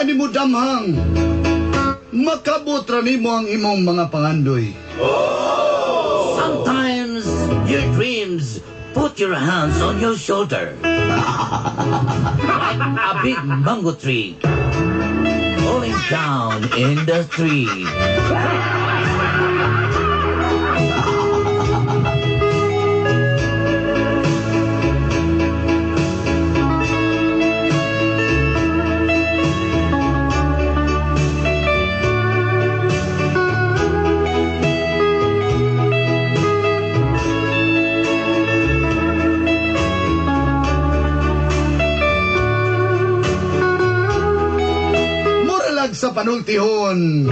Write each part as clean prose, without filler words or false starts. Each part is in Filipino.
Maani mo damhang. Makabot ra nimo ang imong mga pangandoy. Sometimes your dreams put your hands on your shoulder. Like a big mango tree falling down in the tree. Sa panultihon.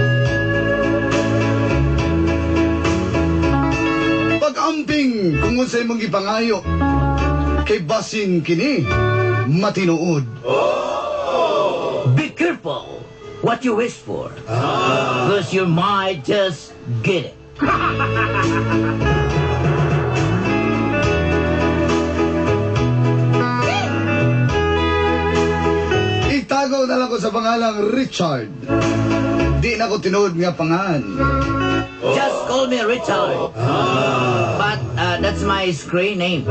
Pag-amping kung unsay mong ipangayo kay basin kini matinuod. Be careful what you wish for, because you might just get it. Itago na lang ko sa pangalang Richard. Di na ko tinuod nga pangan. Just call me Richard. But that's my screen name.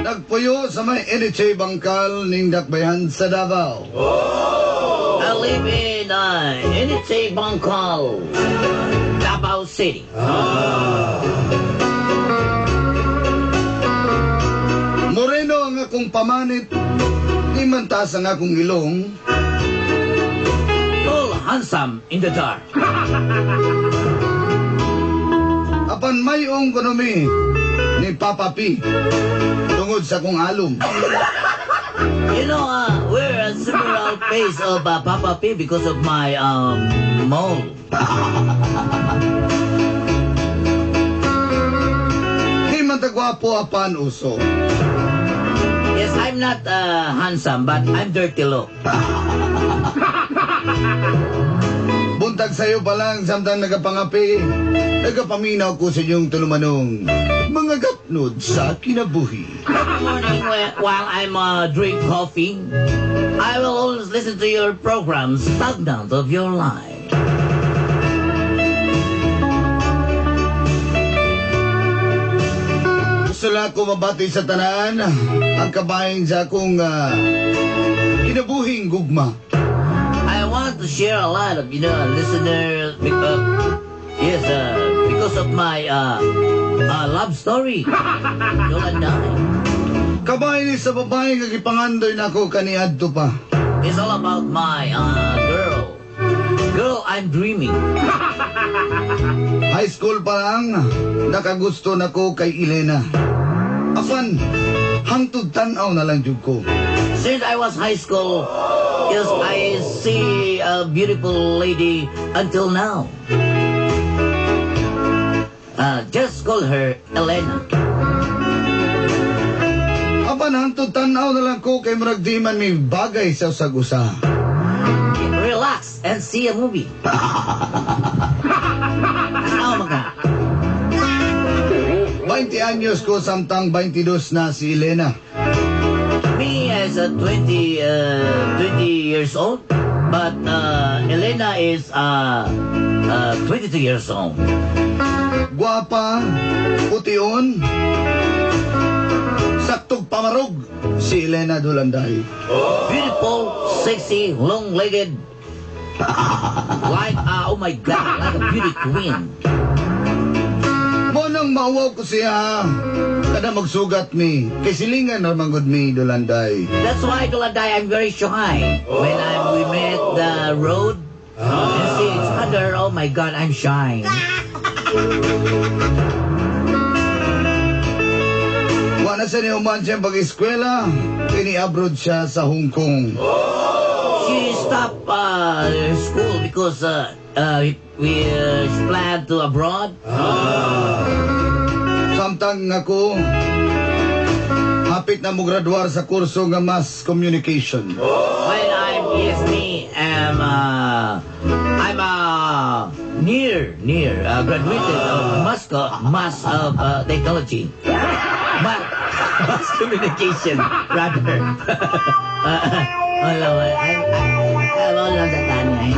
Nagpuyo sa may NHA Bangkal ning dakbayan sa Davao. I live in NHA Bangkal, Davao City. Moreno ang akong pamanit. Di man taas ang akong ilong. All handsome in the dark. Apan mayong konomi ni Papa P. Tungod sa kong alum. You know, we're a similar face of Papa P because of my mole. Di man tagwapo apan uso. Yes, I'm not handsome, but I'm dirty look. Buntag sa'yo pa lang, samtang nagapangapi, nagapaminaw ko sa inyong tulumanong mga gapnod sa kinabuhi. Every morning while I'm drink coffee, I will always listen to your program, Stagnant of Your Life. Gusto lang ako mabati sa tanan, ang kabahin sa akong kinabuhing gugma. I want to share a lot of, listeners, because of my love story. Yolanday. Kabahin ni sa babae nga gipangandoy na ako kaniadto pa. It's all about my girl. Girl, I'm dreaming. High school pa lang, nakagusto na ko kay Elena. Apan, hangtod tanaw na lang jud ko. Since I was high school, yes, I see a beautiful lady until now. Just call her Elena. Apan, hangtod tanaw na lang ko kay murag di man may bagay sa usag-usa. Relax and see a movie. Ano ka? 20 anyos ko samtang 22 na si Elena. Me as a 20 years old, but Elena is 22 years old. Guwapa, pution, saktog pamarog si Elena Dolanday. Beautiful, sexy, long-legged. Like, oh my God, like a beauty queen. Mo nang mauwaw ko siya, kada magsugat mi, kay silingan na manggod mi Dolanday. That's why, Dolanday, I'm very shy. When we met the road and see each other, oh my God, I'm shy. Wala sa niyo man siyang pag-eskwela, ini-abroad siya sa Hong Kong. She stopped school because we planned to abroad. Samtang ako, hapit na mo graduar sa kurso nga mass communication. When I'm near graduated of mass technology. Mass communication, rather. Wala, wala. Wala lang sa tanay.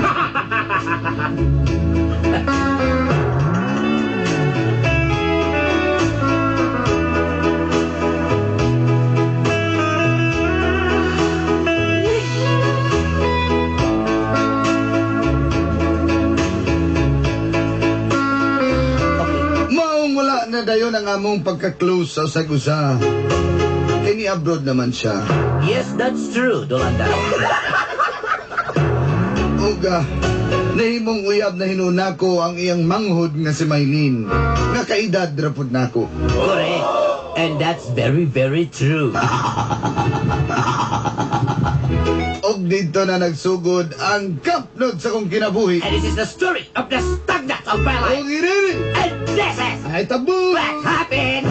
Maong wala na dayon ang among pagka-close sa usag-usa. Kini abroad naman siya. Yes, that's true, Dolanda. Uga, nahimong uyab na hinuna ko ang iyang manghod nga si Maylin. Nga kaedad rapod nako. Correct. And that's very, very true. Og dito na nagsugod ang kapnod sa kong kinabuhi. And this is the story of the stagnant of my Og life. iriri, And this is ay tabu! what happened.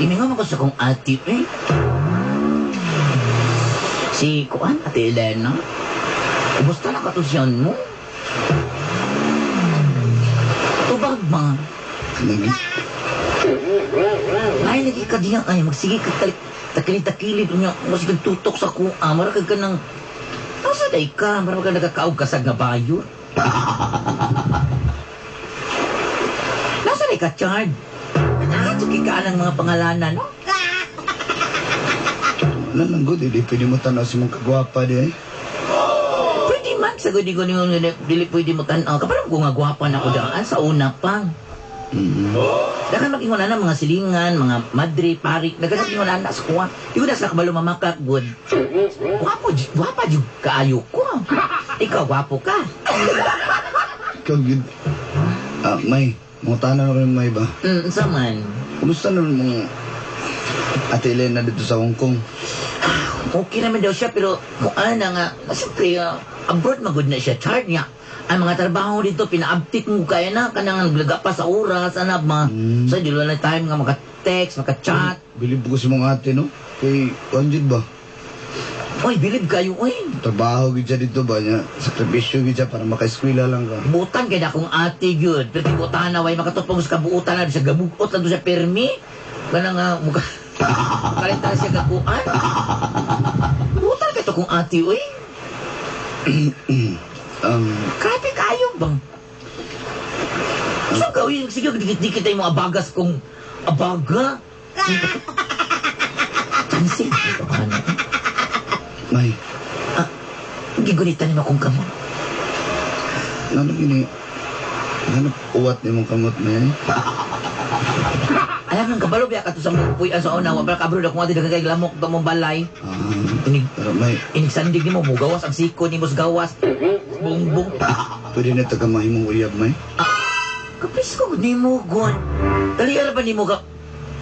Imingon ako sa kong ate, eh. Si Kuan, Ate Elena. Kumusta na katusyan mo? Tubag ba? Lagi. Ay, lagi ka diyan. Ay, magsige ka takilid-takilid. Magsige tutok sa kuha. Marakag ka ng... Nasa day ka? Marakag ka nagkakaog ka sa gabayo. Nasa day ka, Chard? Nakatuki ka ng mga pangalanan, no? Nalanggod, hindi pwede mo tanaw si mong kagwapa di eh. Pwede man. Sa gudi ko niyo, dili pwede mo tanaw. Kaparang kung nga gwapan ako daan sa una pa. Dakan mag-ingon na mga silingan, mga madre, parik. Dakan mag-ingon na sa kuha. Di ko na sa kabalo mamakak, good. Gwapa, jud kaayo ko. Ikaw, gwapo ka. Ikaw, good. May, mga tanan na rin may ba? Saman. Kumusta naman mga Ate Elena dito sa Hong Kong? Okay naman daw siya, pero kung ano nga, siyempre, abroad magod na siya. Chard niya. Ang mga trabaho dito, pina-update mo kaya na, kanang naglaga pa sa oras, anab ma. So, di na time nga maka-text, maka-chat. Bilib ko si mga ate, no? Kay, Wanjid ba? Oy, bilib kayo, oy. Trabaho gid siya dito ba niya? Sakripisyo gid siya para maka-eskwela lang ka. Butan kaya akong ate yun. Pero di butan na, way makatupong sa kabuutan na, siya gabugot na doon siya permi. Ganang nga, mukha. Kalita siya kakuan. Butan kaya ito kong ate, oy. Grabe kayo bang? So gawin, sige, dikit-dikit tayo mga abagas kong abaga. Tansin, ano? May, Gigunitan mo akong kamot. ano gini? Ano uwat ni mong kamot na yan? Alam ng kabalo, biya ka to sa mga puyan sa una. Wala kabalo na kung ati kay lamok ito mong balay. Pero may, Inig ni mo, mugawas ang siko ni mo sa gawas. Bung. pwede na taga mahimong uyab, may? Kapis ko ni mo, Gon. Dali ba ni mo ka?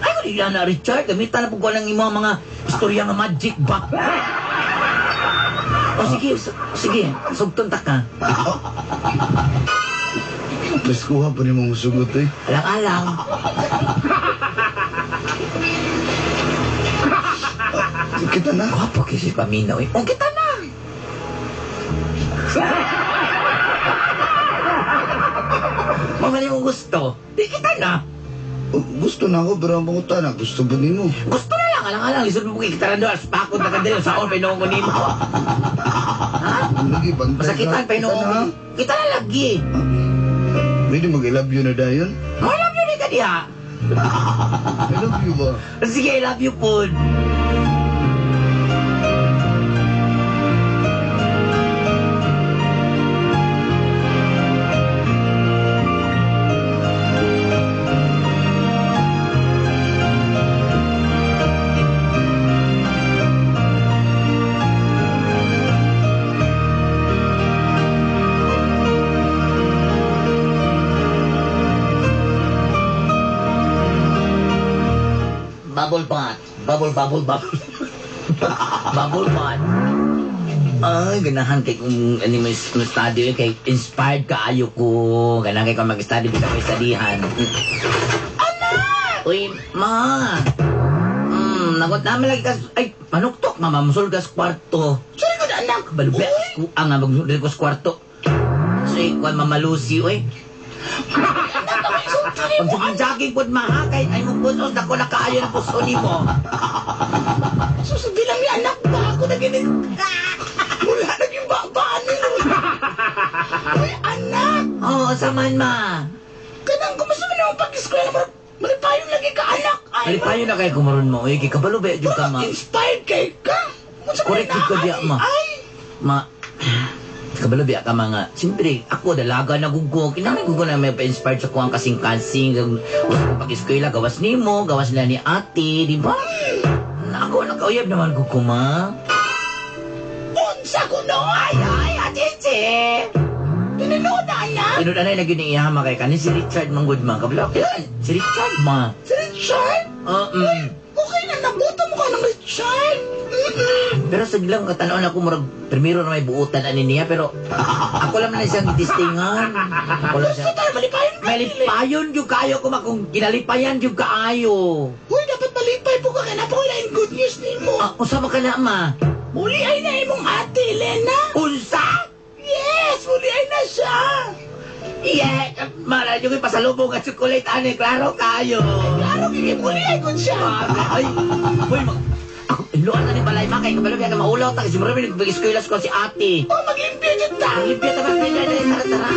Ay, ko nila na, Richard. Gamitan na po ko lang yung mga istorya nga magic ba? O sige, sugton ta ka. Mas kuha pa ni mong sugot, eh. Alang-alang. Kita na. Gwapo kasi paminaw eh. O, kita na. Mamali mong gusto. Di kita na. Gusto na ako, pero ang pangutan na, gusto ba ni mo? Gusto na lang, alang-alang. Lisod mo kita na doon. Spakot na kadali. Saon, pinungo ni mo. Ha? Lagi, bantay ka. Masakitan, pinungo Kita na. mo. Kita na lagi. Pwede mag-I love you na dayon? I love you ni ka diha. I love you ba? Sige, I love you po. bubble pot. Bubble. Bubble pot. Ay, ganahan kay kung ano may study kay inspired kaayo ko. Ganahan kay kung mag-study bisa kay studyhan. Anak! Uy, ma. Nagot namin lagi kas... Ay, manuktok, mama. Musul kas kwarto. Sorry ko na, anak. Balubya, ang nga magmusul kas kwarto. Say, kwan mama Lucy, uy. Pag jogging po mahakay, ay mo pusos na ko na kaayo ng puso ni mo. Susabi lang ni anak ba ako na ganit. Mula naging babaan ni Lord. Uy, anak. Oo, saman ma. Kanang kumusta mo naman pag-eskwela. Malipayong lagi ka, anak. Ay, payo na kayo kumaroon mo. Uy, kikabalubya dyan ka, ma. Inspired kay ka. Correct ka diya, ma. Ma, kabalubya ka mga. Siyempre, ako dalaga na gugog. Kinamay gugog na may pa-inspired sa kuwang kasing-kasing. Pag-eskwela, gawas ni mo, gawas nila ni ate, di ba? Ako, nakauyab naman ko, ma. Unsa ko no, ay, atete. Pinanood na, anak. Pinod anay na giniihama kay kanin si Richard Manggudman. Kabalubya, si Richard, ma. Si Richard? Okay na, nabuta mo ka ng Richard. Pero saglang katanaw ako murag primero na may buutan ani niya pero ako lang na siyang gitistingan. Ako lang siya. Gusto tayo malipayon ka. Malipayon yung kayo ko kung kinalipayan yung kaayo. Uy, dapat malipay po ka. Kaya napakalain good news ni mo. Usama ka na, ma. Muli ay na imong ate, Elena. Unsa? Yes, muli ay na siya. Yeah, mara yung ipasalubong at chocolate ani, klaro kayo. Klaro, muli ay good siya. Ay, uy, iluan na ni balay makay kabalo biya ka maulaw ta kasi marami nagpag-eskwela ko si ate. Oh, mag-limpyo dyan ta. Limpyo ta ba na tara.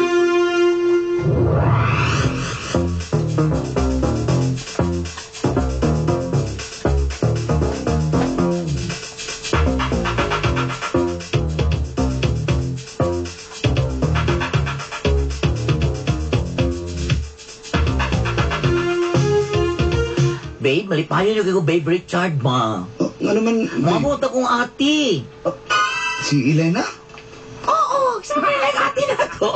Babe, malipayon yung ko, Babe Richard, ma. Nga naman, Mamot akong ate. si Elena? Oo, sabi na ate na to.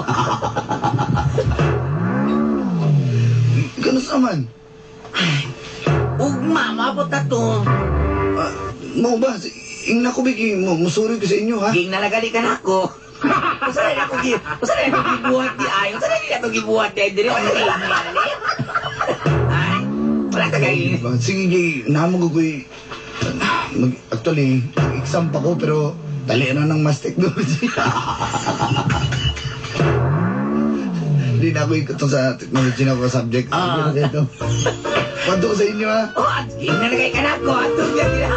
Ganun naman. Ugma, mabot na to. Mo ba? Ing nakubig, musuri ko sa inyo, ha? Ging nalagali ka na ako. Usa na ako gibuhat di ay. Usa na ako gibuhat di ay. Dili ako nag-iingali. Ay, wala ka kayo. Sige, namugugoy. Actually, exam pa ko, pero dali na ng mass technology. Hindi na ako ikot sa technology na ako subject. Kwento ko sa inyo, ha? Oh, at ging nalagay ka na ako. At tugyan nila.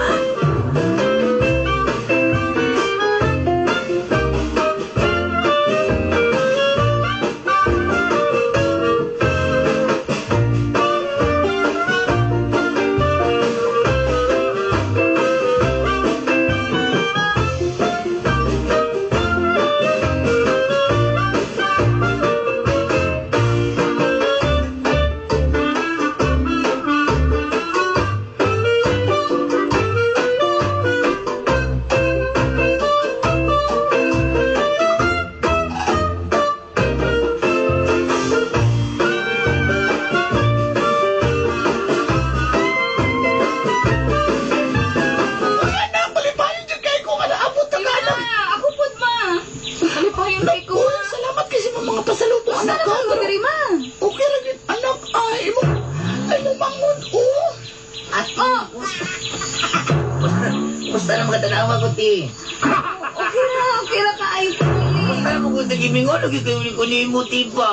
Basta na mga tanawa ko, ti. Okay na kaayo ko ni. Basta na mo ko sa gimingon, lagi kayo ko ni mo, ti ba?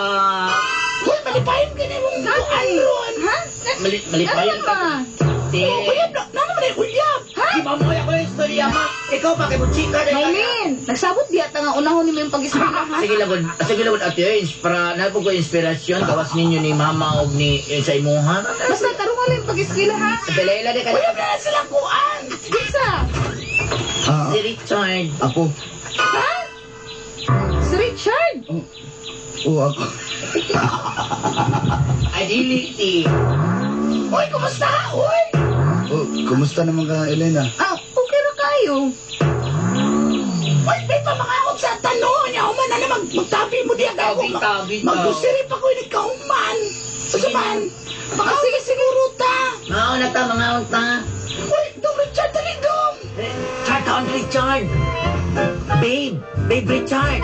Uy, malipayon ka na mong buwan ron. Ha? Malipayon ka. Ti. Uyab na naman ay uyab. Ha? Di mamoy ako ng istorya, ma. Ikaw, bakit mo chika na Maylin, nagsabot diya ta nga unahon ni mo yung pag-eskwela ha? Sige labod, ate, para napo ko inspirasyon, gawas ninyo ni mama o ni sa imuhan. Basta tarungan lang yung pag-eskwela ha? Belela de ka. Uyab na silang kuan. Bisa! Si Richard. Ako. Ha? Si Richard! Ako. Agility. Uy, kumusta? Uy! Kumusta naman ka, Elena? Okay na kayo. Uy, may pamakakot sa tanong niya. Human na naman, magtabi mo diya ako. Tabi. Magdusirip ako yung kauman. Sige man. Baka sige siguro ta. Mga unta, mga unta. Wait, Dong Richard, dali, Dong! Richard, taon Richard. Babe Richard.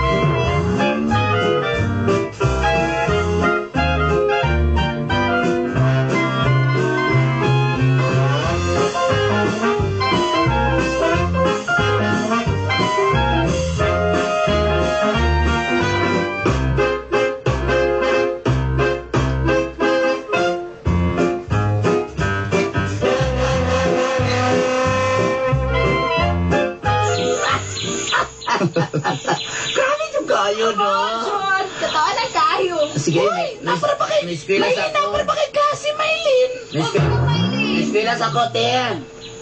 Grabe yung kayo, no? John, katawan na kayo. Sige, Uy, napara ba kay... may eskwela sa Maylin, napara ba kay klase, Maylin? May eskwela sa ako, te.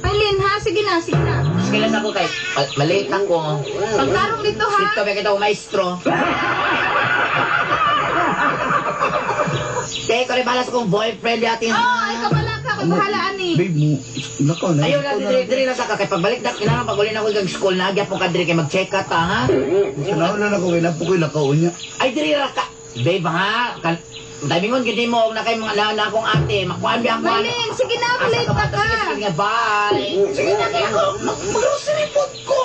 Maylin, ha? Sige na, sige na. May eskwela sa ako kay... Maliit ako. Pagtarong dito, ha? Dito ba kita maestro? Te, ko rin balas kong boyfriend yatin. Oh, ikaw wala ka. Ako bahalaan eh. Babe mo, nako na. Ayaw na, diri lang sa ka. Kay pagbalik na, kailangan pag-uli na ako ng school na, agya po ka diri kay mag-check ka ta, ha? Sinauna na ako, kailan po ko ilakaw niya. Ay, diri lang ka. Babe, ha? Timingon, gindi mo, na kay mga na akong ate. Makuhaan biya ako. Maylin, sige na, malate pa ka. Sige, bye. Sige na, kaya ako, mag-grocery food ko.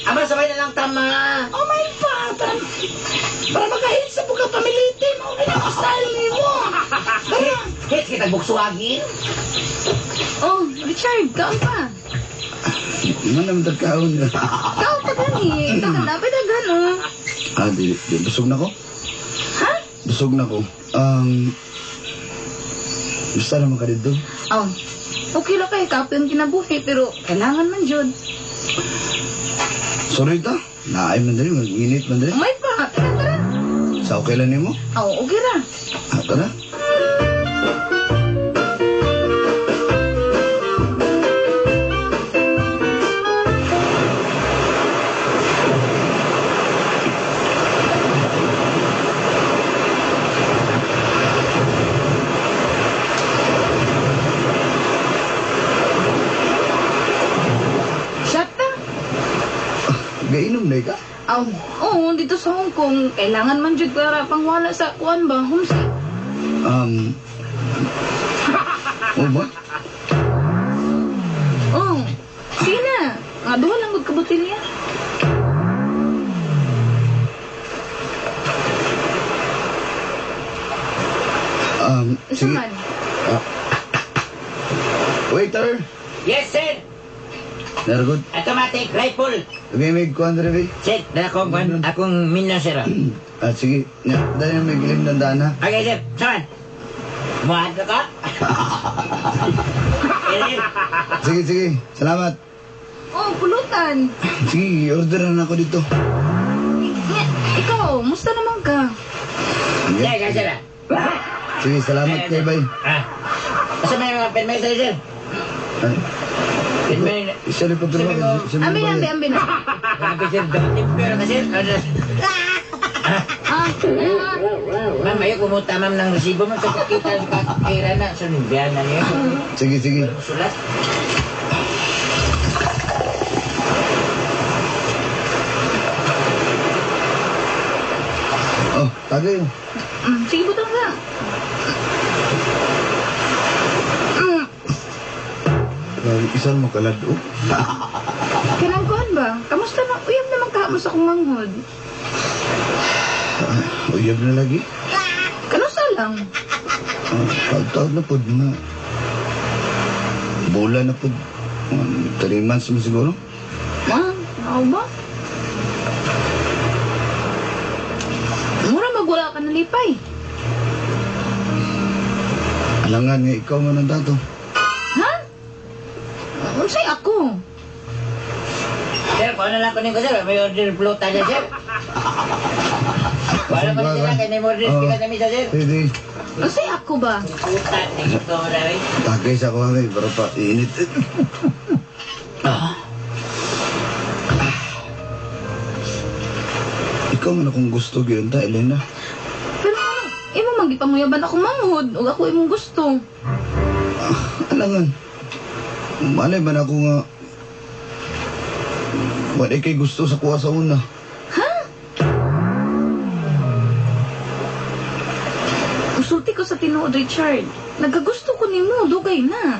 Aba, sabay na lang tama. Oh my God, para makahit sa buka pamilitin. Okay na ako style ni mo. Tara. Hit, kita buksuagin. Oh, Richard, kaon pa. Nga naman tagkaon niya. Kaon pa gani. Ikaw ka dapat na gano'n. Di, busog na ko. Ha? Busog na ko. Basta naman ka dito. Oh, okay lang kay kape yung kinabuhi, pero kailangan man, Jod. Sorry ta, naay man dali, mag-init man dali. May pa, tara, tara. Sa okay lang mo? Oh, okay ra. Tara. Shut na. Gainom na ka? Oh, oh, dito sa Hong Kong, kailangan man, Jod, para pangwala sa kuan ba, homesick. Oh ba? Oh, sige na. Nga, duha lang magkabutil niya. Isa sige. man. Waiter! Yes, sir. Very good. Automatic rifle. Lumimig ko, Andre, be. Sir, dala ko akong minna, sir. Sige. Dahil may gilim ng dana. Okay, sir. Saan? Buhat ka ka? Sige, sige. Salamat. Oh, pulutan. Sige, order na ako dito. Nga, ikaw, musta naman ka? Sige, sir. Sige, salamat kay bay. Basta may mga penmay sa'yo, sir. Penmay. Isa rin po ito. Ambi na, ambi na. Grabe, sir. Dating pero ka, sir. Ma'am, ayaw kumuta, ma'am, ng resibo mo. Sa kakita, sa kakira na. So, nagbihan na niya. Sige, sige. Sulat. Oh, tagay. Sige, butang ka. Isa mo kalad. Oh. Kanang kuhan ba? Kamusta na? Uyam naman ka mo sa kong manghod. Uyab na lagi. Kanusa lang? Taod na po. Mga bola na po. 3 months mo siguro. Ma, ako ba? Mura magwala ka nalipay. Alangan nga ikaw man ang dato. Ha? Unsay ako? Sir, kung ano lang kunin ko, sir. May order float tayo, sir. Wala pa sila, kaya may order Oo. ka namin, sir. Pwede. Unsay ako ba? Puta, tingin ko mo rin. Tagay sa ko kami. Pero pa init. Ikaw man akong gusto gyud ta, Elena. Pero imo magipamuyaban ako manghod o ako imong gusto. Alangan. Malay man ako nga wala kay gusto sa kuha sa una. Usulti ko sa tinuod, Richard. Nagagusto ko nimo, dugay na.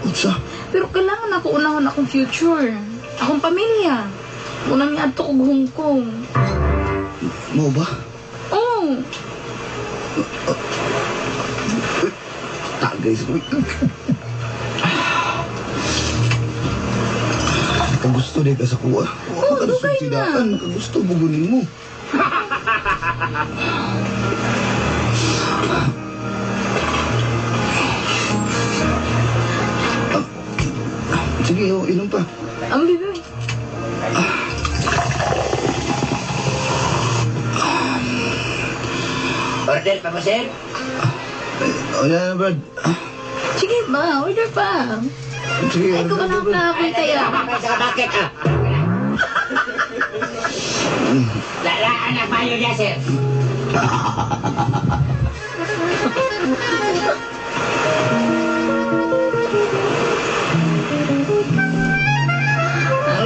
Unsa? Pero kailangan ako unahon akong future. Akong pamilya. Una mi adto og Hong Kong. Mo ba? Oh, Tagay sa Kagusto di ka sa kuha. Oo, dugay na. Kagusto bugunin mo. Sige, inom pa. ang bibi. Order pa mo, sir? O yan, Brad. Sige ba, order pa. Sige, Ay, kumanap na akong taya. May sa bakit, ah. Anak mayo niya, sir.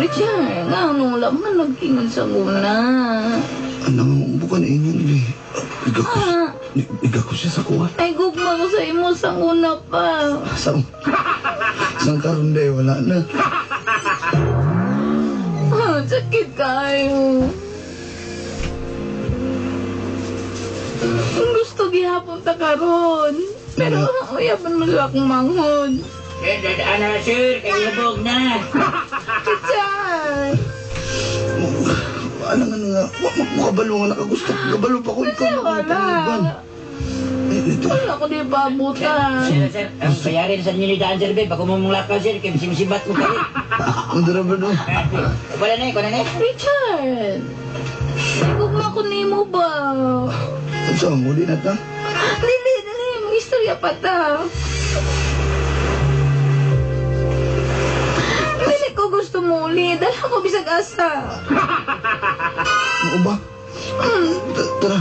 Richard, nga ano, wala mga nagkingan sa una. Anang bukan ingon, di. Ah, Iga ko siya sa kuha. ay gugma ko sa imo sa una pa. Sang karon day, wala na. Ah, sakit kayo. Gusto gihapon ta karon. Pero uyapan mo sa akong manghod. Ano, sir? Kayubog na. Richard! Ano nga, makabalo nga nakagusto. Kabalo pa ko ikaw na Wala. Wala ko di pabutan. Sir, ang bayarin sa inyo ni Daan, sir, babe. Ako mong ka, sir. Kaya misibat mo kayo. Ang daraba no. Wala na eh, wala na eh. Richard! Gugma ko nimo ba? Ang saan mo, di na ta? Dili, may istorya pa ta. Dili ko gusto mo ulit. Dala ko bisag asa. Ano ba? Tara.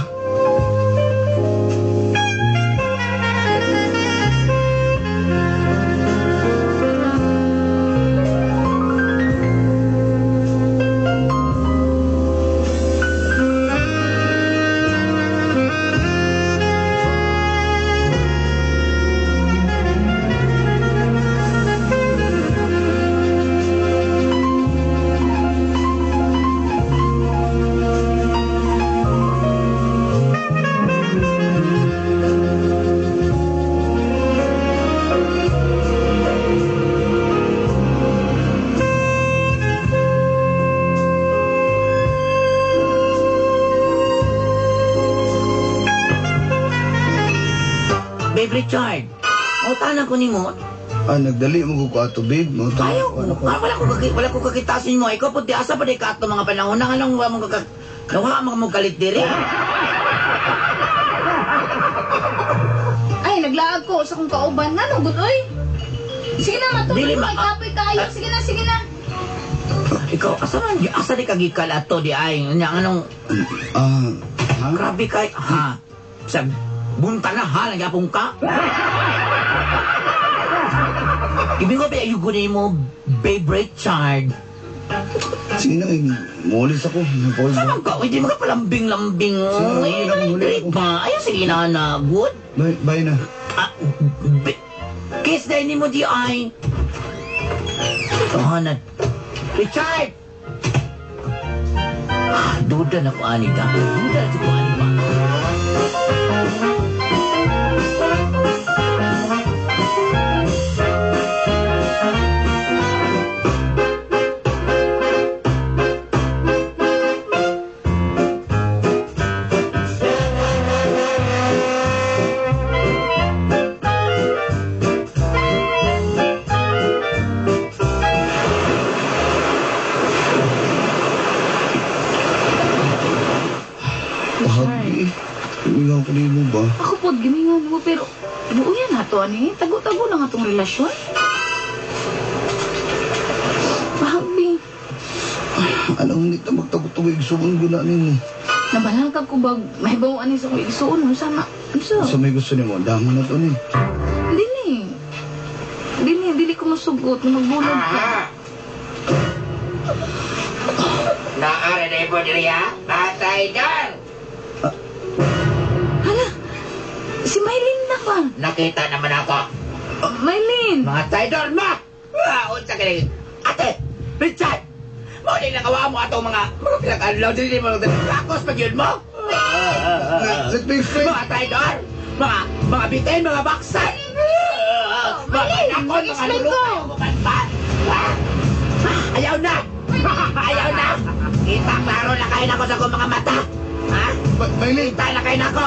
Babe Richard, mautanan ko ni mo. Nagdali mo ko ato, babe. Ayaw ko. Wala ko kakitasin mo. Ikaw po, di asa pa di ka ato mga panahon na anong wa mong nawa mong galit diri. Ay, naglaag ko sa kong kauban. Nga no, good oy. Sige na, Dili, matulog ko. Kapoy kayo. Sige na, sige na. Ikaw, asa di kagikal ato di ay. Anong, Ha? grabe kay, ha? Sa bunta na ha, nagyapong ka? Ibig ko ba yung gunin mo, Babe Richard? Sige na, mulis ako. Napawal Saan ba? ka? Hindi mo ka palambing-lambing. Sige, Ay, huli ako. ba? Ayaw, sige na, good. Bye na. Ah, kiss na ini mo di ay. Tahanan. Richard! Duda na ko ani ka. Duda na ko ani pa. Bahagi. Ikaw ko mo ba? Ako po, gimingan mo, pero buuyan na to, ani. Tago-tago lang atong relasyon. Mahagbi. Anong hindi na magtagutugig subon guna ninyo? Nabalangkag ko ba, may bawaan sa kong igsuon mo, sama. Ano sa? Sa may gusto niyo mo, damo na to ni. Dili ko masugot na magbulod ka. Naara na ipo diri ha? Patay doon! Hala, si Maylin na ba? Nakita naman ako. Maylin! Mga traidor mo! Unsa ka rin. Ate! Richard! Mo din nakawa mo atong mga pinag-anlaw din mo lakos pag yun mo! Let me finish. Mga traidor! Mga bitin, mga baksan! Maylin, mag-explain ko. Ayaw na! Ayaw na! Kita klaro na kayo na ko sa kong mga mata! Ha? Maylin! Kita na kayo na ko!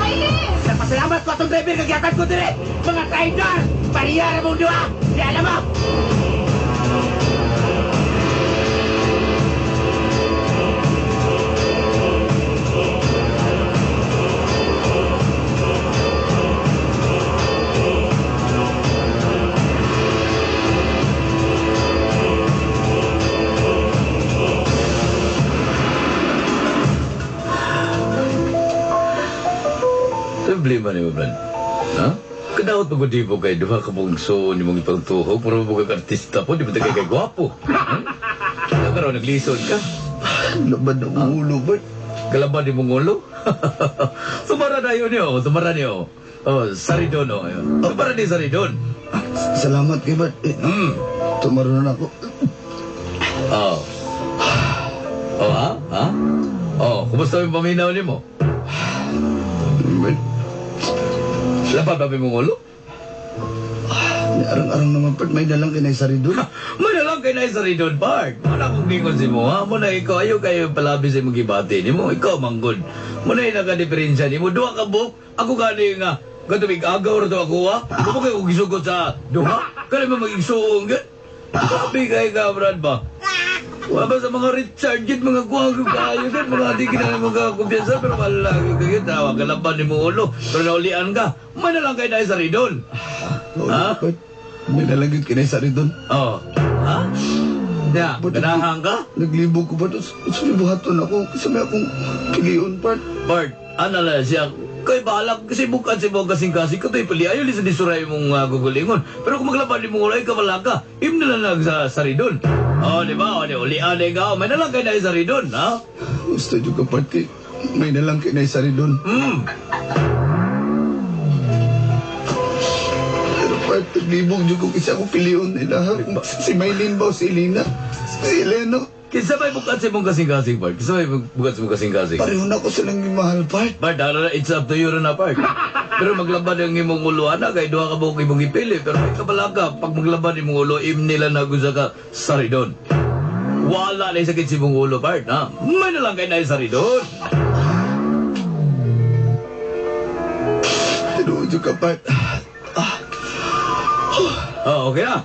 Maylin! Nagpasalamat ko atong driver kagyatan ko dire! Mga traidor! Pariyara mong dua! Di alam mo! Problema ni mo, Brad. Ha? Kadaot pag-udibo kay duha ka bungso ni mong ipangtuhog, pero mo kag-artista po, di ba tayo kay gwapo? Nagkaroon, naglisod ka. Laban ng ulo, Bert. Kalaban di mong ulo? Sumara na yun yun, sumara niyo. Oh, Saridon, oh. Sumara ni Saridon. Salamat kay Bert. Tumaro na ako. Oh. Oh, ha? Ha? Oh, kumusta yung paminaw ni mo? Bert, Laban ba mong ulo? arang-arang naman, Bert. May dalang kinay sa ridon. May nalang kay na sa Ridon Park. Wala kong gingon si mo, ha? Muna ikaw, ayaw kayo palabi sa mga ibati ni mo. Ikaw, manggod. Muna yung nakadiferensya ni mo. Duha ka buk. Ako gani nga. Gatumig agaw rin ako, ha? Ako kayo kung gisugod sa duha. Kaya mo mag-igsuong, gan? Sabi kayo ka, Brad ba? Wala ba sa mga Richard, git mga kuwag kayo, gan? Mga di kinala mo ka kumpiyansa, pero malaki kayo. Tawag ka laban ni mo ulo. Pero naulian ka. May nalang kayo na sa Ridon. Ha? Bert, may dalang yun kinay sa ridon. Oh. Ha? Ya, ganahan ka? Naglibog ko ba? Sulibuhaton ako. Kasi may akong piliyon, Bert. Bart, ano na siya? Kay balak kasi bukan si mo kasing-kasing ko tayo pali. Ayaw lisan di suray mong gugulingon. Pero kung maglaban di mo ulay ka malaka, im na lang sa saridon. Oh, di ba? O, di ulian ka. May nalang kayo na sa saridon, ha? Gusto nyo ka, Bert, kay may dalang kinay sa ridon. Pero Bert, naglibog nyo kung isa akong piliyon nila. Ha? Si Maylin ba o si Elena? Si Elena. Kinsa may bukan si mong kasing-kasing, Bart? Kinsa may bukan si mong kasing-kasing? Pareho na ko silang mahal, Bert. Bart, ano na, it's up to you rin na, Bart. Pero maglaban yung imong uluan na, kay duha ka buong imong ipili. Pero may kabalaga, pag maglaban yung ulo, im nila na gusto ka saridon. Wala na yung sakit si mong ulo, Bart, ha? May nalang kayo na yung saridon. Tinuod nyo ka, Bert. Oh, okay na.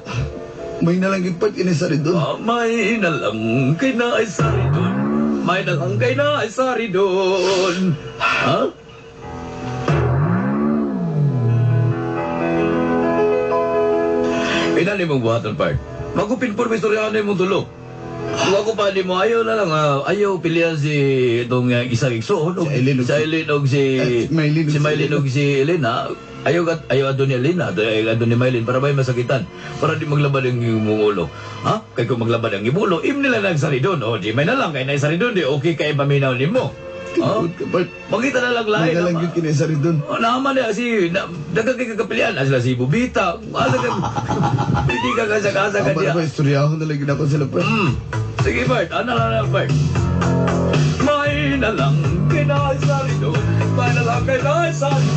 May nalang yung Bert kinay sa ridon. May nalang kay na ay saridon. May nalang kay na ay saridon. Ha? Pinali mong buhatan, Bart. Magupin por may istoryahan mong tulo. Kung ako pa mo, ayaw na lang, ayaw pilihan si itong isang igsoon. Si Eileen og si Eileen og si... Maylin og si si Maylin og si Elena. Ayaw adon ni Elena, ayaw adon ni Maylin para may masakitan. Para di maglaban ang imong ulo. Ha? Kaya kung maglaban ang imong ulo, im nila nagsaridon. O, di may na lang, kaya nagsaridon, di okay kaya paminaw ni mo. Tinuod ka, Bert. Magkita na lang May lahat. dalang yung kinay sa ridon. Oh, naman na si dagagay kagapilian sila si Bubita. Asa ka? Hindi ka kasa-kasa ka Aba diya. ba, istoryahon na lang ako sila, Bert. Sige, Bert. Ano lang, Bert? May nalang kinasari doon. May nalang kinasari.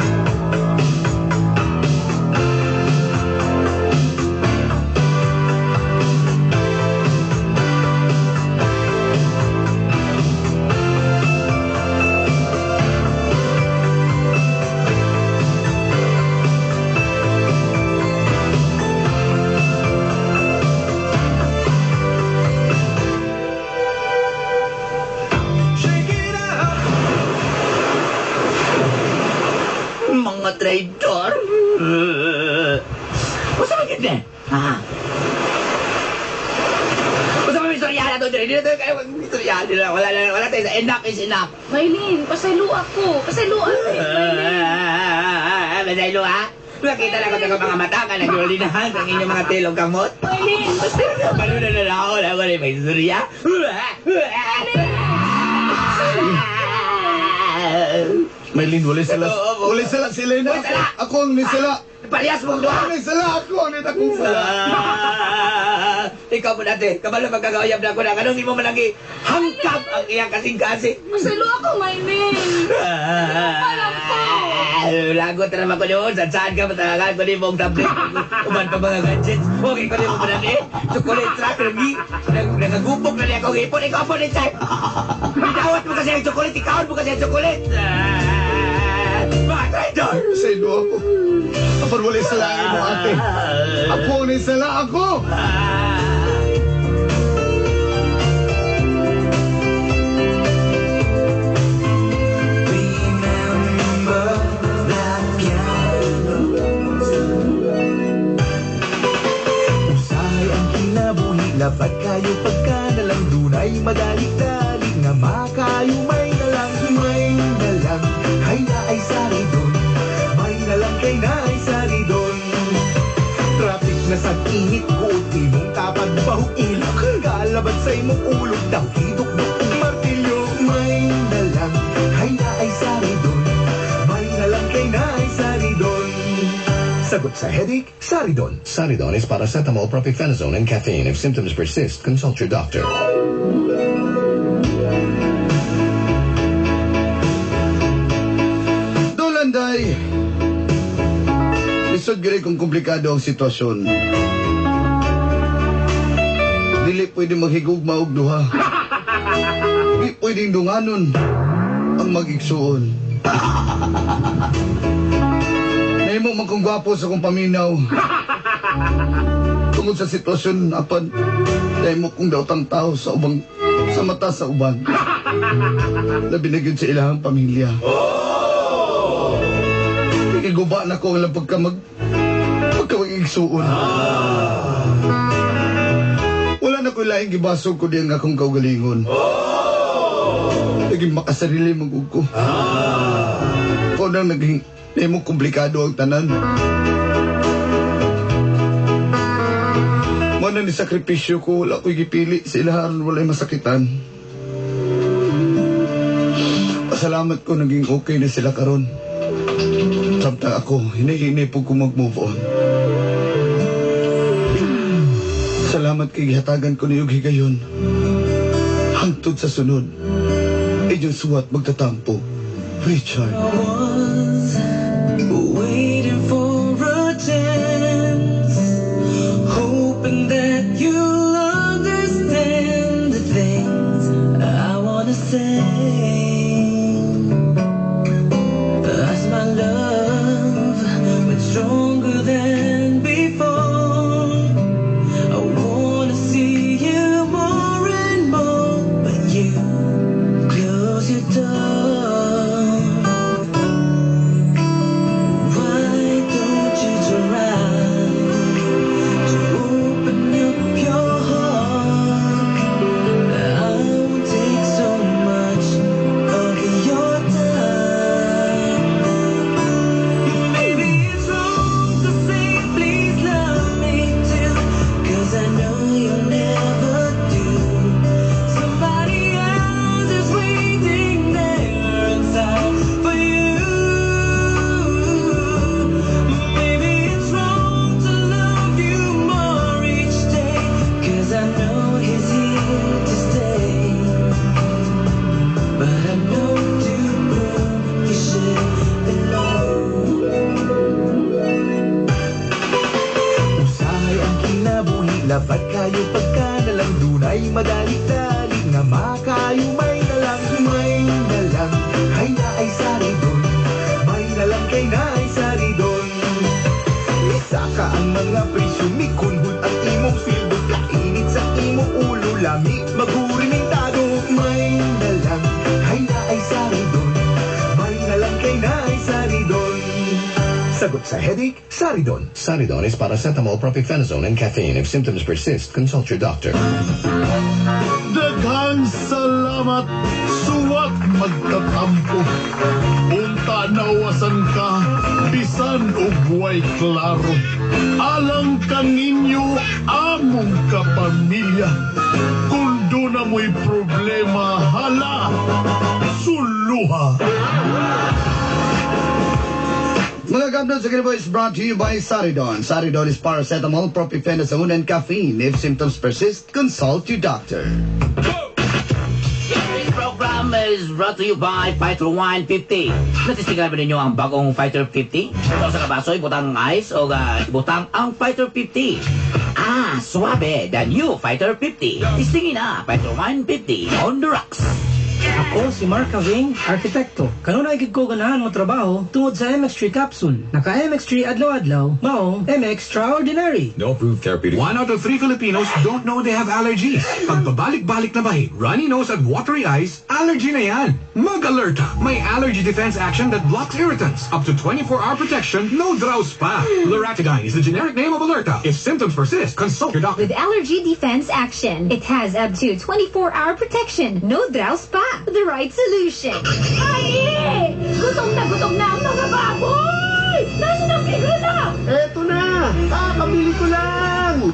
Mga traidor! Basta ba yun eh? Ha? Basta ba may istorya na doon? Hindi na tayo kayo mag-istorya nila. Wala tayo sa enough is enough. Maylin, pasaylo ako. Pasaylo ako. Masaylo ha? Nakita na ko sa mga mata ka, nag-ulinahan ang inyong mga tilong kamot. Maylin, Paano na ako na wala may istorya? Maylin, wala sila. Oo, Wala sila si Elena. Wala sila. Ako ang ni sila. Palias mong duha. Wala sila. Ako ang ni takong sila. Ikaw mo natin, kabalo magkakayab na ako na kanong mo malagi hangkap ang iyang kasing-kasing. Masalo ako, Maylin. Alam ko. Lagot na naman ko noon. Saan ka matangakan ko ni mong tablet? Uman pa mga gadgets. Okay ko ni mo manali. Chocolate track, nagagupok na niya akong ipon. Ikaw po ni Chay. Bitawat mo kasi ang chocolate. Ikaw mo kasi ang chocolate. Mga traidor! Sa ino ako. Kapag wala sila mo ate. Ako ni sila. Ako. Usahay ang kinabuhi, lapat kayo pagka nalang dunay madalik-dalik nga makayo may nalang, hay na ay sari doon, may nalang kay na ay sari doon. Traffic na sa init, kuot imong tapad, bahog ilok, galabad sa imong ulog, dangkidok ng martilyo. May nalang, hay na ay sari doon, may nalang kay na ay sari doon. Sagot sa headache, Saridon. Saridon is paracetamol, propylphenazone, and caffeine. If symptoms persist, consult your doctor. Dolanday. Isod giri kung komplikado ang sitwasyon. Dili pwede maghigugma og duha. Di pwedeng dunganon ang mag-igsuon. Nahimo man kong gwapo sa kong paminaw. Tungod sa sitwasyon, apan, nahimo kong daotang tao sa mata sa uban. Labi na gyud sa ilahang pamilya. Ikiguba na ko ang pagkawag-igsuon. Wala na ko laing gibasog ko diyan akong kaugalingon. Naging makasarili magug ko. Kung nang naging nahimo komplikado ang tanan. Mana ni sakripisyo ko, wala ko'y gipili sa ilaharan, wala'y masakitan. Pasalamat ko, naging okay na sila karon. Samtang ako, hinay-hinay po ko mag-move on. Salamat kay gihatagan ko niyog higayon. Hangtod sa sunod, inyong suwat magtatampo. Richard. Waiting for a chance, hoping that you'll understand the things I wanna say. As my love went stronger than before, I wanna see you more and more, but you close your door. Lapat kayo pagka nalang dunay madalik-dalik nga makayo may nalang, hay na ay sari doon, may nalang kay na ay sari doon. Misaka ang mga presyo, mikunhod ang imong sildo, kainit sa imong ulo, lami magurimentado. May nalang, hay na ay sari doon, may nalang kay na ay sari doon. Sagot sa headache, Saridon. Saridon is paracetamol, propylphenazone, and caffeine. If symptoms persist, consult your doctor. Daghang salamat, suwat magtatampo. Unta nawasan ka, bisan o buhay klaro. Alang kaninyo, among kapamilya. Kung doon na mo'y problema, hala, suluha. Gabnos again is brought to you by Saridon. Saridon is paracetamol, propifenazone, and caffeine. If symptoms persist, consult your doctor. This program is brought to you by Fighter Wine 50. Natistigan ba ninyo ang bagong Fighter 50? Ito sa kabasoy, butang ang ice o butang ang Fighter 50. Suabe, the new Fighter 50. Tistingin na, Fighter Wine 50 on the rocks. Ako si Mark Caving, arkitekto. Kanunay gid ko ganahan mo trabaho tungod sa MX3 capsule. Naka MX3 adlaw-adlaw, mao MX Extraordinary. No approved therapeutic. 1 out of 3 Filipinos don't know they have allergies. Pag pabalik-balik na bahi, runny nose at watery eyes, allergy na yan. Mag-alerta. May allergy defense action that blocks irritants. Up to 24-hour protection, no draws pa. Loratadine is the generic name of Alerta. If symptoms persist, consult your doctor. With Allergy Defense Action, it has up to 24-hour protection. No draws pa. The right solution. Ay! Gutom na ang mga baboy! Nasaan ang pigrola? Eto na! Kabili ko lang!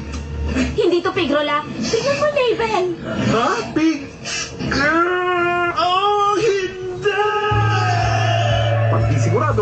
Hindi to pigrola. Tignan mo, Laban. Ha? Pig?